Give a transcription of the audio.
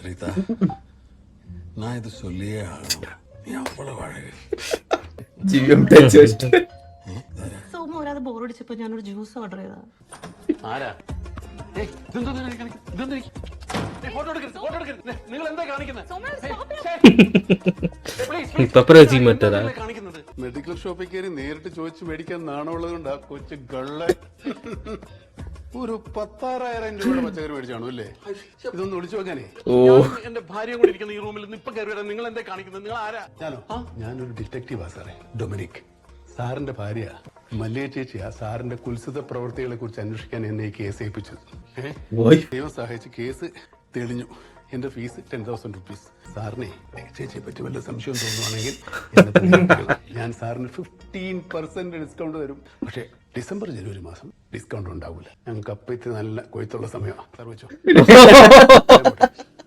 ரீதா நான் இது சொல்லியே ஆகணும். நீ அவ்வளவு அழகு. ജീവിതം ടച്ച് വെച്ചിട്ട് സോമ വരാതെ ബോറടിച്ചപ്പോ ഞാനൊരു ജ്യൂസ് ഓർഡർ ചെയ്താ. ആരാ? ഏയ് ഇതെന്തോ ഇതെന്തോ ഫോട്ടോ എടുക്കരുത്, ഫോട്ടോ എടുക്കരുത്. നിങ്ങൾ എന്താ കാണിക്കുന്നത്? പപ്പരാജി മറ്റേതാ കാണിക്കുന്നത് മെഡിക്കൽ ഷോപ്പിൽ കയറി നേരിട്ട് ചോദിച്ചു മേടിക്കാൻ നാണമുള്ളത് കൊണ്ടാ കൊച്ചു ഗള്ള ഒരു 16,000 രൂപയുടെ പച്ചക്കറി മേടിച്ചാണോ അല്ലേ? ഇതൊന്ന് വിളിച്ചു നോക്കാനേ. എന്റെ ഭാര്യയും കൂടി ഇരിക്കുന്ന ഈ റൂമിൽ നിന്ന് ഇപ്പൊ കയറി വരാൻ നിങ്ങൾ എന്താ കാണിക്കുന്നത്? നിങ്ങൾ ആരാ? ഞാനൊരു ഡിറ്റക്റ്റീവാ സാറേ, ഡൊമിനിക്. സാറിന്റെ ഭാര്യ മല്ലിക ചേച്ചിയാ സാറിന്റെ കുൽസിത പ്രവൃത്തികളെ കുറിച്ച് അന്വേഷിക്കാൻ എന്നെ ഈ കേസ് ഏൽപ്പിച്ചത്. ദൈവം സഹായിച്ച് കേസ് തെളിഞ്ഞു. എന്റെ ഫീസ് 10,000 rupees. സാറിനെ ചേച്ചിയെ പറ്റി വല്ല സംശയം തോന്നുവാണെങ്കിൽ ഞാൻ സാറിന് 15% ഡിസ്കൗണ്ട് തരും. പക്ഷേ ഡിസംബർ ജനുവരി മാസം ഡിസ്കൗണ്ട് ഉണ്ടാവില്ല. ഞങ്ങൾക്ക് അപ്പത്തി നല്ല കൊയ്ത്തുള്ള സമയമാണ്. സാർ വെച്ചോ.